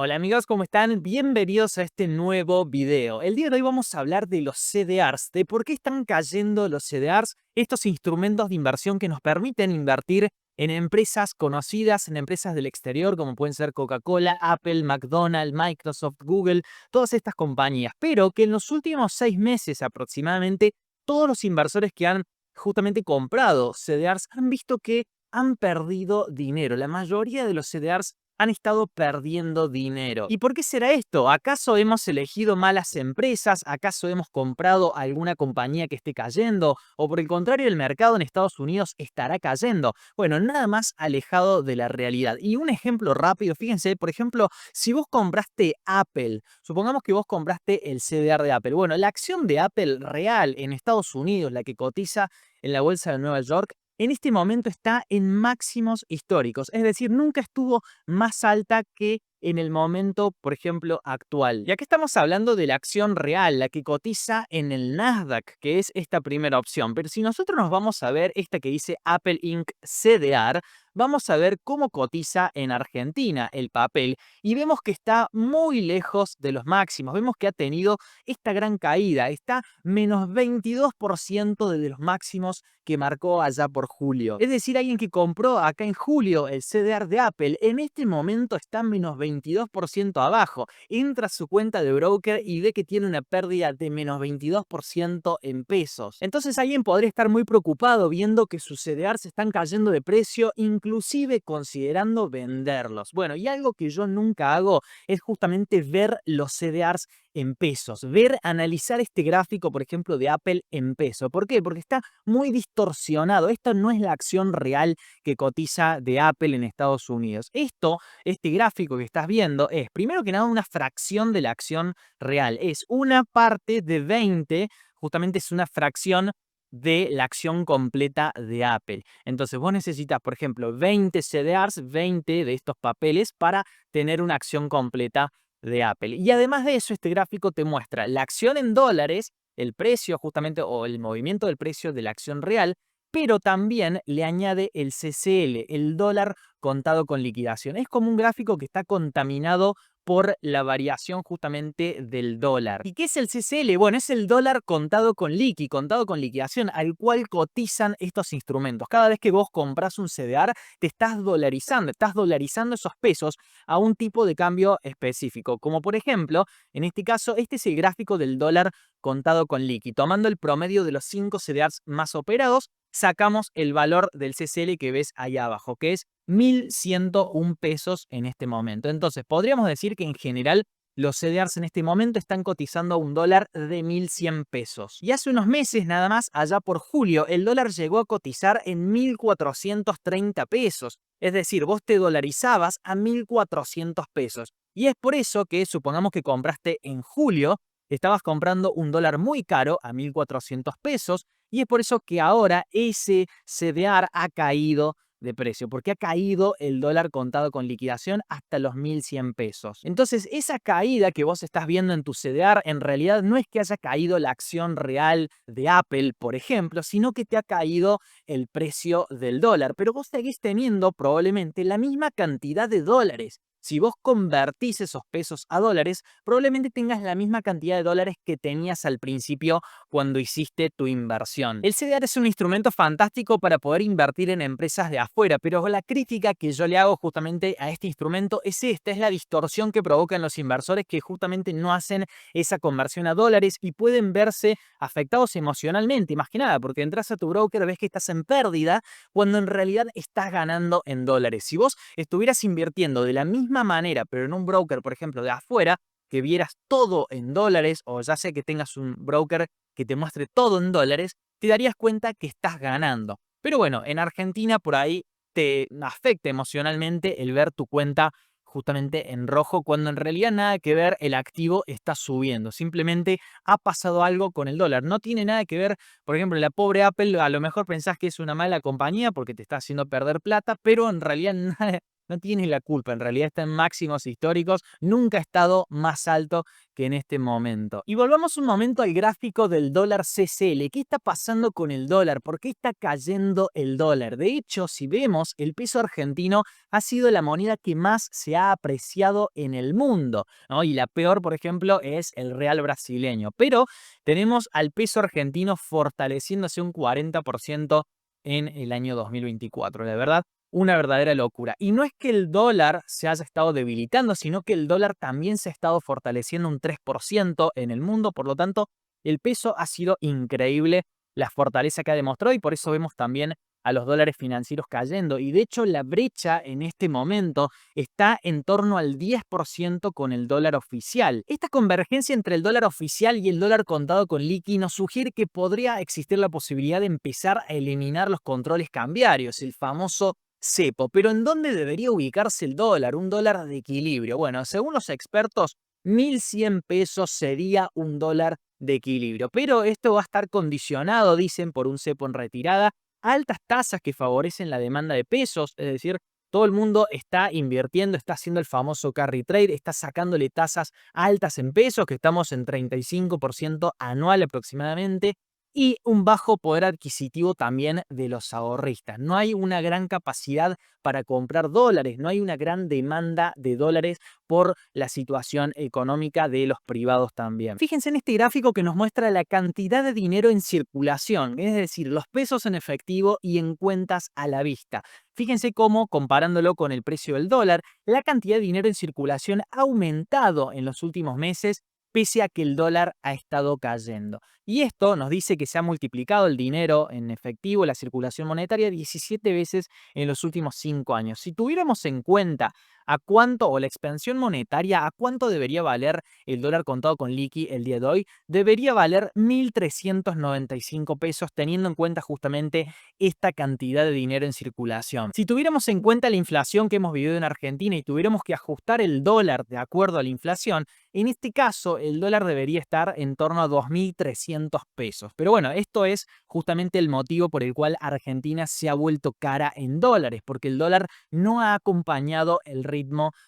Hola amigos, ¿cómo están? Bienvenidos a este nuevo video. El día de hoy vamos a hablar de los CDRs, de por qué están cayendo los CDRs, estos instrumentos de inversión que nos permiten invertir en empresas conocidas, en empresas del exterior, como pueden ser Coca-Cola, Apple, McDonald's, Microsoft, Google, todas estas compañías, pero que en los últimos 6 meses aproximadamente, todos los inversores que han justamente comprado CDRs han visto que han perdido dinero. La mayoría de los CDRs han estado perdiendo dinero. ¿Y por qué será esto? ¿Acaso hemos elegido malas empresas? ¿Acaso hemos comprado alguna compañía que esté cayendo? ¿O por el contrario, el mercado en Estados Unidos estará cayendo? Bueno, nada más alejado de la realidad. Y un ejemplo rápido, fíjense, por ejemplo, si vos compraste Apple, supongamos que vos compraste el CDR de Apple. Bueno, la acción de Apple real en Estados Unidos, la que cotiza en la bolsa de Nueva York, en este momento está en máximos históricos, es decir, nunca estuvo más alta que en el momento, por ejemplo, actual. Y aquí estamos hablando de la acción real, la que cotiza en el Nasdaq, que es esta primera opción. Pero si nosotros nos vamos a ver esta que dice Apple Inc. CDR, vamos a ver cómo cotiza en Argentina el papel y vemos que está muy lejos de los máximos. Vemos que ha tenido esta gran caída, está menos 22% de los máximos que marcó allá por julio. Es decir, alguien que compró acá en julio el CDR de Apple, en este momento está menos 22% abajo. Entra a su cuenta de broker y ve que tiene una pérdida de menos 22% en pesos. Entonces alguien podría estar muy preocupado viendo que sus CDR se están cayendo de precio, inclusive considerando venderlos. Bueno, y algo que yo nunca hago es justamente ver los CDRs en pesos, analizar este gráfico, por ejemplo, de Apple en peso. ¿Por qué? Porque está muy distorsionado. Esto no es la acción real que cotiza de Apple en Estados Unidos. Este gráfico que estás viendo es, primero que nada, una fracción de la acción real. Es una parte de 20, justamente es una fracción de la acción completa de Apple. Entonces vos necesitas, por ejemplo, 20 CDRs, 20 de estos papeles para tener una acción completa de Apple. Y además de eso, este gráfico te muestra la acción en dólares, el precio justamente o el movimiento del precio de la acción real, pero también le añade el CCL, el dólar contado con liquidación. Es como un gráfico que está contaminado por la variación justamente del dólar. ¿Y qué es el CCL? Bueno, es el dólar contado con liqui, contado con liquidación, al cual cotizan estos instrumentos. Cada vez que vos compras un CDR, te estás dolarizando esos pesos a un tipo de cambio específico. Como por ejemplo, en este caso, este es el gráfico del dólar contado con liqui. Tomando el promedio de los 5 CDRs más operados, sacamos el valor del CCL que ves ahí abajo, que es 1.101 pesos en este momento. Entonces, podríamos decir que en general los CDRs en este momento están cotizando a un dólar de 1.100 pesos. Y hace unos meses nada más, allá por julio, el dólar llegó a cotizar en 1.430 pesos. Es decir, vos te dolarizabas a 1.400 pesos. Y es por eso que, supongamos que compraste en julio, estabas comprando un dólar muy caro a 1.400 pesos. Y es por eso que ahora ese CDR ha caído de precio, porque ha caído el dólar contado con liquidación hasta los 1.100 pesos. Entonces, esa caída que vos estás viendo en tu CDR, en realidad no es que haya caído la acción real de Apple, por ejemplo, sino que te ha caído el precio del dólar. Pero vos seguís teniendo probablemente la misma cantidad de dólares. Si vos convertís esos pesos a dólares, probablemente tengas la misma cantidad de dólares que tenías al principio cuando hiciste tu inversión. El CDR es un instrumento fantástico para poder invertir en empresas de afuera, pero la crítica que yo le hago justamente a este instrumento es esta, es la distorsión que provocan los inversores que justamente no hacen esa conversión a dólares y pueden verse afectados emocionalmente, más que nada, porque entras a tu broker, ves que estás en pérdida cuando en realidad estás ganando en dólares. Si vos estuvieras invirtiendo de la misma manera, pero en un broker, por ejemplo, de afuera, que vieras todo en dólares, o ya sea que tengas un broker que te muestre todo en dólares, te darías cuenta que estás ganando. Pero bueno, en Argentina por ahí te afecta emocionalmente el ver tu cuenta justamente en rojo, cuando en realidad nada que ver, el activo está subiendo. Simplemente ha pasado algo con el dólar. No tiene nada que ver, por ejemplo, la pobre Apple, a lo mejor pensás que es una mala compañía porque te está haciendo perder plata, pero en realidad no tiene la culpa, en realidad está en máximos históricos, nunca ha estado más alto que en este momento. Y volvamos un momento al gráfico del dólar CCL. ¿Qué está pasando con el dólar? ¿Por qué está cayendo el dólar? De hecho, si vemos, el peso argentino ha sido la moneda que más se ha apreciado en el mundo, ¿no? Y la peor, por ejemplo, es el real brasileño. Pero tenemos al peso argentino fortaleciéndose un 40% en el año 2024. La verdad, una verdadera locura. Y no es que el dólar se haya estado debilitando, sino que el dólar también se ha estado fortaleciendo un 3% en el mundo. Por lo tanto, el peso ha sido increíble la fortaleza que ha demostrado y por eso vemos también a los dólares financieros cayendo. Y de hecho, la brecha en este momento está en torno al 10% con el dólar oficial. Esta convergencia entre el dólar oficial y el dólar contado con liqui nos sugiere que podría existir la posibilidad de empezar a eliminar los controles cambiarios, el famoso cepo. Pero ¿en dónde debería ubicarse el dólar? Un dólar de equilibrio. Bueno, según los expertos, 1.100 pesos sería un dólar de equilibrio. Pero esto va a estar condicionado, dicen, por un cepo en retirada, altas tasas que favorecen la demanda de pesos, es decir, todo el mundo está invirtiendo, está haciendo el famoso carry trade, está sacándole tasas altas en pesos, que estamos en 35% anual aproximadamente, y un bajo poder adquisitivo también de los ahorristas. No hay una gran capacidad para comprar dólares, no hay una gran demanda de dólares por la situación económica de los privados también. Fíjense en este gráfico que nos muestra la cantidad de dinero en circulación, es decir, los pesos en efectivo y en cuentas a la vista. Fíjense cómo, comparándolo con el precio del dólar, la cantidad de dinero en circulación ha aumentado en los últimos meses pese a que el dólar ha estado cayendo. Y esto nos dice que se ha multiplicado el dinero en efectivo, la circulación monetaria, 17 veces en los últimos 5 años. Si tuviéramos en cuenta a cuánto, o la expansión monetaria, a cuánto debería valer el dólar contado con liqui el día de hoy, debería valer 1.395 pesos, teniendo en cuenta justamente esta cantidad de dinero en circulación. Si tuviéramos en cuenta la inflación que hemos vivido en Argentina y tuviéramos que ajustar el dólar de acuerdo a la inflación, en este caso el dólar debería estar en torno a 2.300 pesos. Pero bueno, esto es justamente el motivo por el cual Argentina se ha vuelto cara en dólares, porque el dólar no ha acompañado el ritmo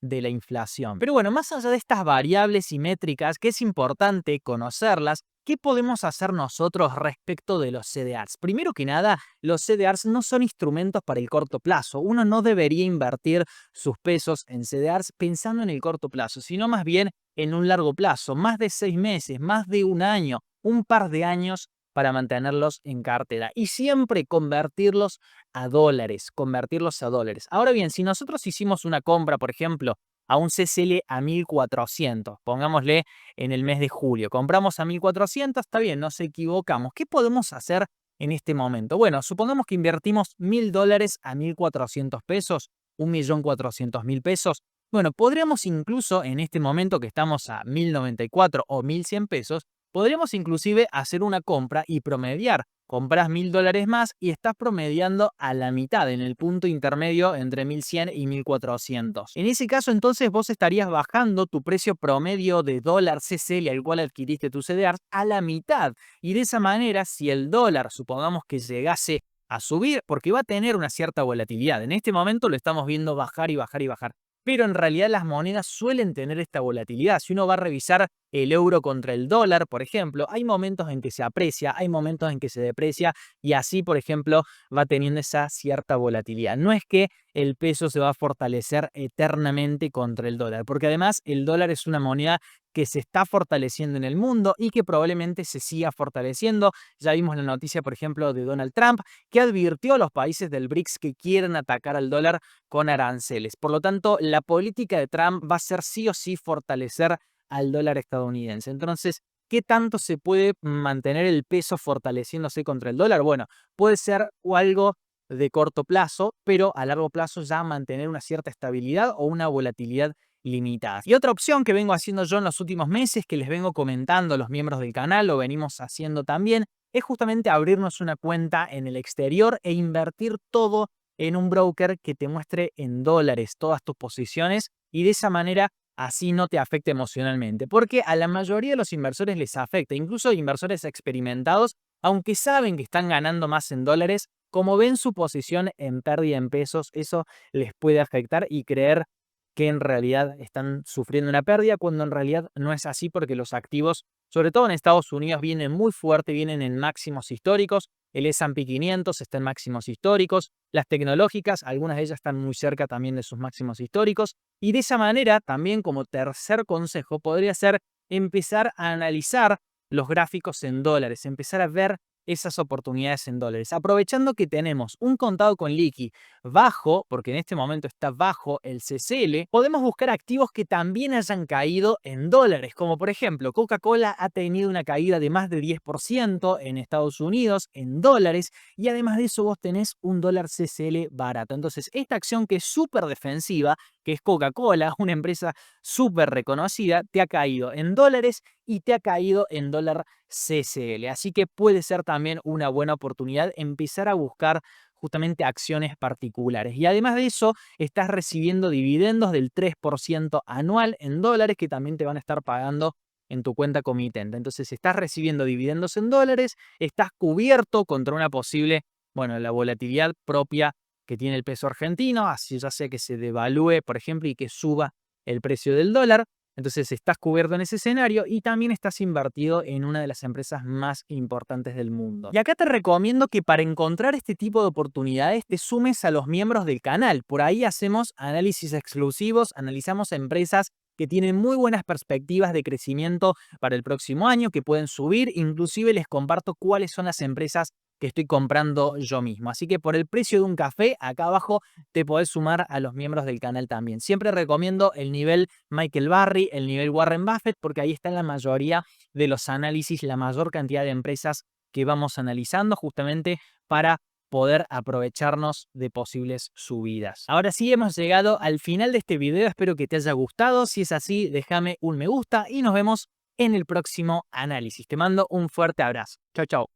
de la inflación. Pero bueno, más allá de estas variables y métricas, que es importante conocerlas, ¿qué podemos hacer nosotros respecto de los CDRs? Primero que nada, los CDRs no son instrumentos para el corto plazo. Uno no debería invertir sus pesos en CDRs pensando en el corto plazo, sino más bien en un largo plazo, más de 6 meses, más de un año, un par de años para mantenerlos en cartera y siempre convertirlos a dólares, convertirlos a dólares. Ahora bien, si nosotros hicimos una compra, por ejemplo, a un CCL a 1.400, pongámosle en el mes de julio, compramos a 1.400, está bien, nos equivocamos. ¿Qué podemos hacer en este momento? Bueno, supongamos que invertimos $1.000 a 1.400 pesos, 1.400.000 pesos. Bueno, podríamos incluso en este momento que estamos a 1.094 o 1.100 pesos, podríamos inclusive hacer una compra y promediar. Compras $1.000 más y estás promediando a la mitad, en el punto intermedio entre 1.100 y 1.400. En ese caso, entonces, vos estarías bajando tu precio promedio de dólar CCL al cual adquiriste tu CDR a la mitad. Y de esa manera, si el dólar, supongamos que llegase a subir, porque va a tener una cierta volatilidad. En este momento lo estamos viendo bajar y bajar y bajar. Pero en realidad las monedas suelen tener esta volatilidad. Si uno va a revisar el euro contra el dólar, por ejemplo, hay momentos en que se aprecia, hay momentos en que se deprecia y así, por ejemplo, va teniendo esa cierta volatilidad. No es que el peso se va a fortalecer eternamente contra el dólar, porque además el dólar es una moneda que se está fortaleciendo en el mundo y que probablemente se siga fortaleciendo. Ya vimos la noticia, por ejemplo, de Donald Trump, que advirtió a los países del BRICS que quieren atacar al dólar con aranceles. Por lo tanto, la política de Trump va a ser sí o sí fortalecer al dólar estadounidense. Entonces, ¿qué tanto se puede mantener el peso fortaleciéndose contra el dólar? Bueno, puede ser algo de corto plazo, pero a largo plazo ya mantener una cierta estabilidad o una volatilidad limitada. Y otra opción que vengo haciendo yo en los últimos meses, que les vengo comentando a los miembros del canal, lo venimos haciendo también, es justamente abrirnos una cuenta en el exterior e invertir todo en un broker que te muestre en dólares todas tus posiciones y de esa manera así no te afecta emocionalmente, porque a la mayoría de los inversores les afecta, incluso inversores experimentados, aunque saben que están ganando más en dólares, como ven su posición en pérdida en pesos, eso les puede afectar y creer que en realidad están sufriendo una pérdida, cuando en realidad no es así, porque los activos, sobre todo en Estados Unidos, vienen muy fuerte, vienen en máximos históricos. El S&P 500 está en máximos históricos. Las tecnológicas, algunas de ellas están muy cerca también de sus máximos históricos. Y de esa manera, también como tercer consejo, podría ser empezar a analizar los gráficos en dólares, empezar a ver esas oportunidades en dólares. Aprovechando que tenemos un contado con liqui bajo, porque en este momento está bajo el CCL, podemos buscar activos que también hayan caído en dólares, como por ejemplo Coca-Cola ha tenido una caída de más de 10% en Estados Unidos en dólares, y además de eso vos tenés un dólar CCL barato. Entonces esta acción, que es súper defensiva, que es Coca-Cola, una empresa súper reconocida, te ha caído en dólares y te ha caído en dólar CCL. Así que puede ser también una buena oportunidad empezar a buscar justamente acciones particulares. Y además de eso, estás recibiendo dividendos del 3% anual en dólares, que también te van a estar pagando en tu cuenta comitente. Entonces, estás recibiendo dividendos en dólares, estás cubierto contra una posible, bueno, la volatilidad propia que tiene el peso argentino, así ya sea que se devalúe, por ejemplo, y que suba el precio del dólar. Entonces estás cubierto en ese escenario y también estás invertido en una de las empresas más importantes del mundo. Y acá te recomiendo que para encontrar este tipo de oportunidades te sumes a los miembros del canal. Por ahí hacemos análisis exclusivos, analizamos empresas que tienen muy buenas perspectivas de crecimiento para el próximo año, que pueden subir. Inclusive les comparto cuáles son las empresas que estoy comprando yo mismo. Así que por el precio de un café, acá abajo te podés sumar a los miembros del canal también. Siempre recomiendo el nivel Michael Burry, el nivel Warren Buffett, porque ahí está la mayoría de los análisis, la mayor cantidad de empresas que vamos analizando justamente para poder aprovecharnos de posibles subidas. Ahora sí, hemos llegado al final de este video. Espero que te haya gustado. Si es así, déjame un me gusta y nos vemos en el próximo análisis. Te mando un fuerte abrazo. Chau, chau.